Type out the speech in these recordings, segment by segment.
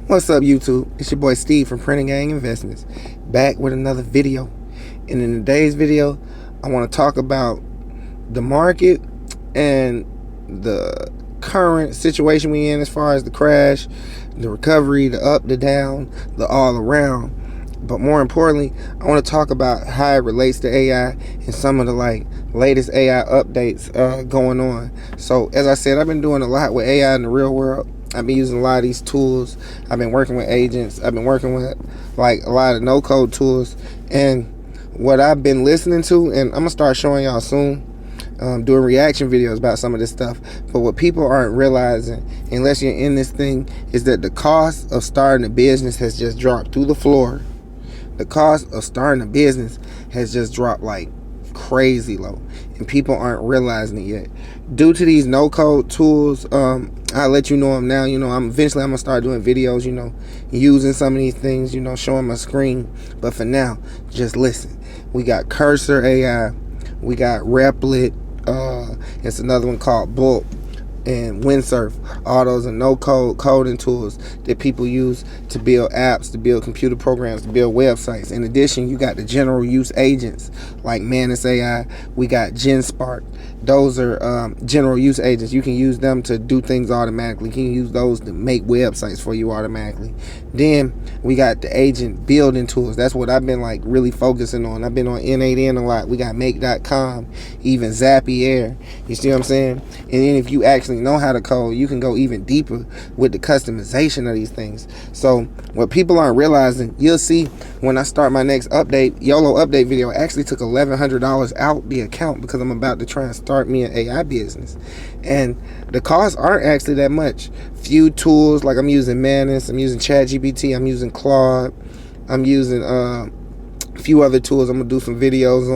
What's up, YouTube? It's your boy Steve from Printing Gang Investments, back with another video. And in today's video, I want to talk about the market and the current situation we in as far as the crash, the recovery, the up, the down, the all around. But more importantly, I want to talk about how it relates to AI and some of the latest AI updates going on. So as I said, I've been doing a lot with AI in the real world. I've been using a lot of these tools. I've been working with agents. I've been working with a lot of no-code tools. And what I've been listening to, and I'm going to start showing y'all soon, doing reaction videos about some of this stuff. But what people aren't realizing, unless you're in this thing, is that the cost of starting a business has just dropped through the floor. The cost of starting a business has just dropped like crazy low, and people aren't realizing it yet. Due to these no-code tools, I'll let you know them now. Eventually I'm gonna start doing videos, using some of these things, showing my screen. But for now, just listen. We got Cursor AI, we got Replit, it's another one called Bulk, and Windsurf. All those are no-code coding tools that people use to build apps, to build computer programs, to build websites. In addition, you got the general use agents like Manus AI. We got GenSpark. Those are general use agents. You can use them to do things automatically. You can use those to make websites for you automatically. Then we got the agent building tools. That's what I've been really focusing on. I've been on N8N a lot. We got Make.com, even Zapier. You see what I'm saying? And then if you actually know how to code, you can go even deeper with the customization of these things. So what people aren't realizing, you'll see when I start my next update, YOLO update video. I actually took $1,100 out the account because I'm about to try and start me an AI business. And the costs aren't actually that much. Few tools, like I'm using Manus, I'm using ChatGPT, I'm using Claude, I'm using a few other tools I'm gonna do some videos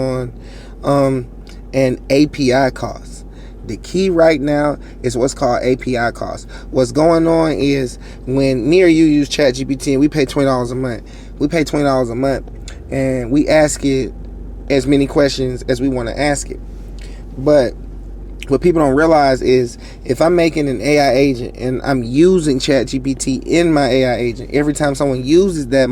on, and API costs. The key right now is what's called API costs. What's going on is when me or you use ChatGPT and we pay $20 a month. We pay $20 a month and we ask it as many questions as we want to ask it. But what people don't realize is if I'm making an AI agent and I'm using ChatGPT in my AI agent, every time someone uses that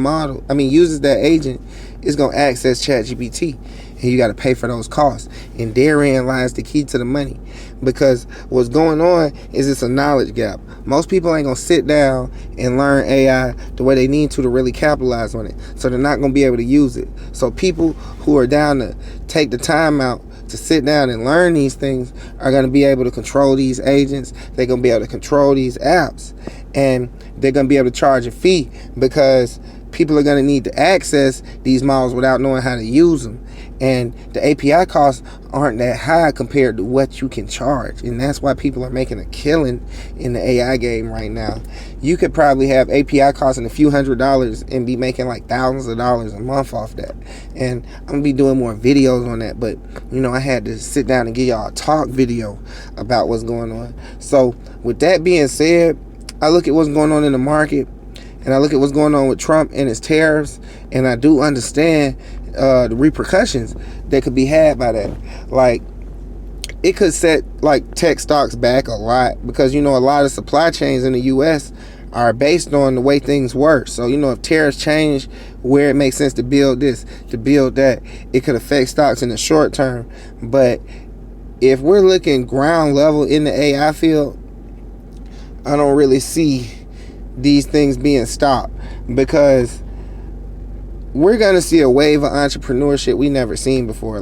uses that agent, it's going to access ChatGPT. And you got to pay for those costs. And therein lies the key to the money. Because what's going on is it's a knowledge gap. Most people ain't going to sit down and learn AI the way they need to really capitalize on it. So they're not going to be able to use it. So people who are down to take the time out to sit down and learn these things are going to be able to control these agents. They're going to be able to control these apps. And they're going to be able to charge a fee because people are going to need to access these models without knowing how to use them. And the API costs aren't that high compared to what you can charge. And that's why people are making a killing in the AI game right now. You could probably have API costs in a few $100s and be making thousands of dollars a month off that. And I'm going to be doing more videos on that. But, I had to sit down and give y'all a talk video about what's going on. So with that being said, I look at what's going on in the market. And I look at what's going on with Trump and his tariffs, and I do understand the repercussions that could be had by that. It could set tech stocks back a lot because a lot of supply chains in the U.S. are based on the way things work. So if tariffs change where it makes sense to build this, to build that, it could affect stocks in the short term. But if we're looking ground level in the AI field, I don't really see these things being stopped because we're gonna see a wave of entrepreneurship we never seen before.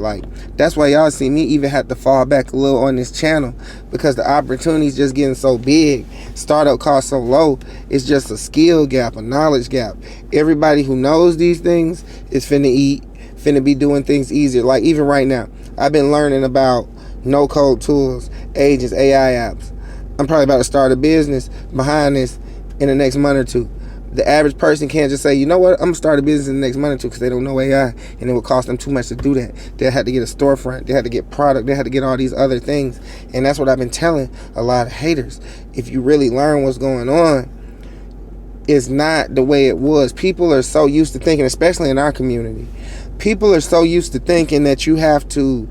That's why y'all see me even have to fall back a little on this channel, because the opportunities just getting so big, startup costs so low. It's just a skill gap, a knowledge gap. Everybody who knows these things is finna be doing things easier. Even right now, I've been learning about no-code tools, agents, AI apps. I'm probably about to start a business behind this in the next month or two. The average person can't just say, you know what, I'm gonna start a business in the next month or two, because they don't know AI, and it will cost them too much to do that. They had to get a storefront, they had to get product, they had to get all these other things. And that's what I've been telling a lot of haters. If you really learn what's going on, it's not the way it was. People are so used to thinking, especially in our community, people are so used to thinking that you have to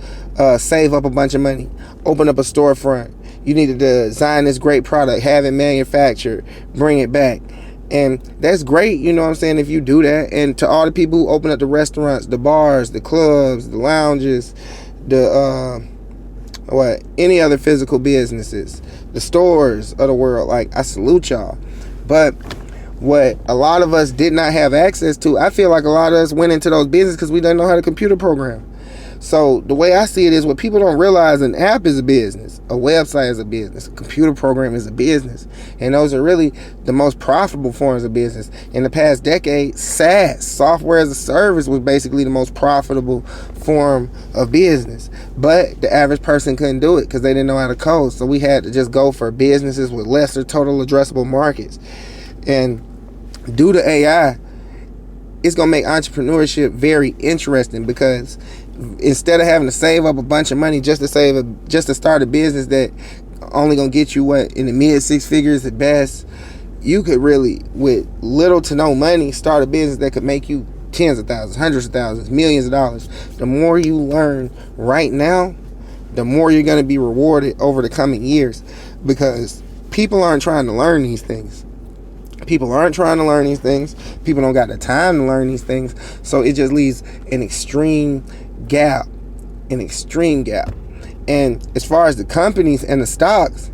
save up a bunch of money, open up a storefront, you need to design this great product, have it manufactured, bring it back. And that's great, you know what I'm saying, if you do that. And to all the people who open up the restaurants, the bars, the clubs, the lounges, the any other physical businesses, the stores of the world, like, I salute y'all. But what a lot of us did not have access to, I feel like a lot of us went into those businesses because we didn't know how to computer program. So the way I see it is, what people don't realize, an app is a business, a website is a business, a computer program is a business, and those are really the most profitable forms of business. In the past decade, SaaS, software as a service, was basically the most profitable form of business. But the average person couldn't do it because they didn't know how to code. So we had to just go for businesses with lesser total addressable markets. And due to AI, it's going to make entrepreneurship very interesting, because instead of having to save up a bunch of money just to start a business that only going to get you in the mid six figures at best, you could really, with little to no money, start a business that could make you tens of thousands, hundreds of thousands, millions of dollars. The more you learn right now, the more you're going to be rewarded over the coming years, because people aren't trying to learn these things. People aren't trying to learn these things. People don't got the time to learn these things. So it just leaves an extreme gap. And as far as the companies and the stocks,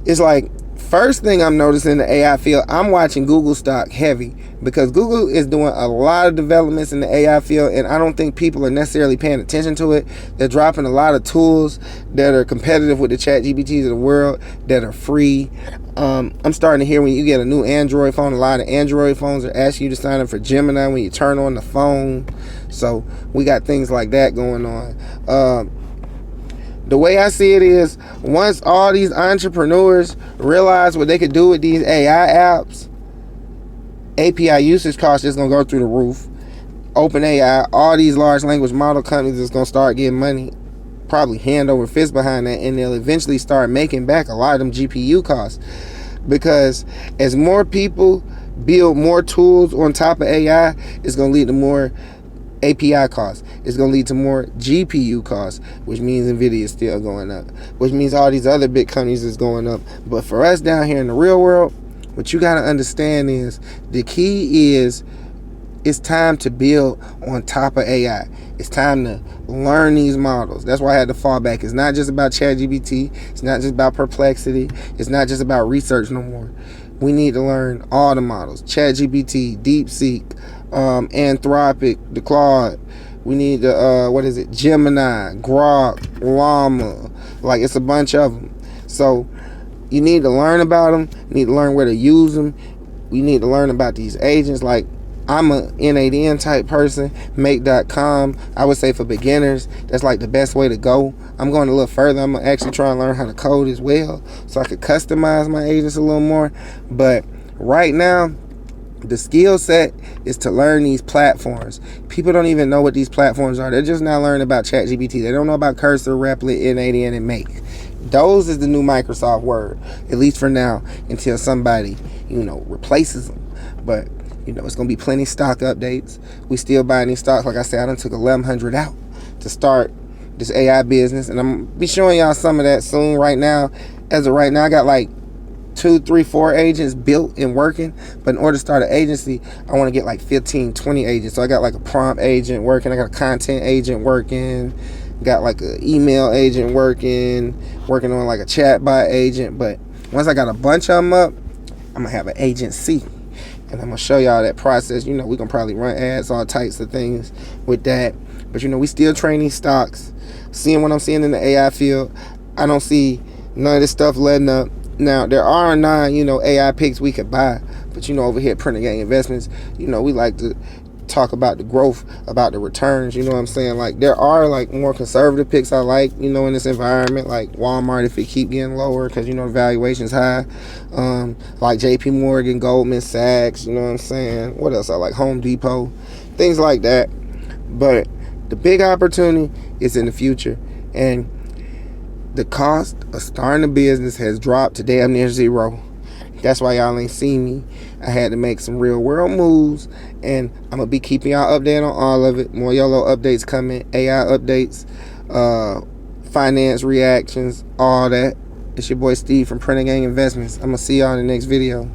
it's like, first thing I'm noticing in the AI field, I'm watching Google stock heavy, because Google is doing a lot of developments in the AI field, and I don't think people are necessarily paying attention to it. They're dropping a lot of tools that are competitive with the ChatGPTs of the world, that are free. I'm starting to hear, when you get a new Android phone, a lot of Android phones are asking you to sign up for Gemini when you turn on the phone. So we got things like that going on. The way I see it is, once all these entrepreneurs realize what they could do with these AI apps, API usage costs is going to go through the roof. OpenAI, all these large language model companies is going to start getting money, probably hand over fist behind that, and they'll eventually start making back a lot of them GPU costs. Because as more people build more tools on top of AI, it's going to lead to more API costs. It's going to lead to more GPU costs, which means NVIDIA is still going up, which means all these other big companies is going up. But for us down here in the real world, what you got to understand is, the key is, it's time to build on top of AI. It's time to learn these models. That's why I had to fall back. It's not just about ChatGPT. It's not just about Perplexity. It's not just about research no more. We need to learn all the models. ChatGPT, DeepSeek, Anthropic, the Claude. We need the Gemini, Grok, Llama. Like, it's a bunch of them. So you need to learn about them. You need to learn where to use them. We need to learn about these agents. Like, I'm a N8N type person. Make.com, I would say, for beginners, that's like the best way to go. I'm going a little further. I'm actually trying to learn how to code as well, so I could customize my agents a little more. But right now, the skill set is to learn these platforms. People don't even know what these platforms are. They're just now learning about ChatGPT. They don't know about Cursor, Replit, N8N, and Make. Those is the new Microsoft Word, at least for now, until somebody, replaces them. But, it's going to be plenty stock updates. We still buying these stocks. Like I said, I done took 1,100 out to start this AI business, and I'm going to be showing y'all some of that soon. Right now, as of right now, I got like 2, 3, 4 agents built and working. But in order to start an agency, I want to get like 15, 20 agents. So I got like a prompt agent working. I got a content agent working. Got like an email agent working on like a chatbot agent. But once I got a bunch of them up, I'm going to have an agency. And I'm going to show y'all that process. We're going to probably run ads, all types of things with that. But, we still training stocks. Seeing what I'm seeing in the AI field, I don't see none of this stuff letting up. Now, there are 9, AI picks we could buy. But, over here at Printing Gang Investments, we like to talk about the growth, about the returns, you know what I'm saying? Like, there are like more conservative picks I like, in this environment, like Walmart if it keep getting lower, because the valuation's high, like JP Morgan, Goldman Sachs, you know what I'm saying? What else I like? Home Depot, things like that. But the big opportunity is in the future, and the cost of starting a business has dropped to damn near zero. That's why y'all ain't seen me. I had to make some real world moves, and I'm going to be keeping y'all updated on all of it. More YOLO updates coming, AI updates, finance reactions, all that. It's your boy Steve from Printing Gang Investments. I'm going to see y'all in the next video.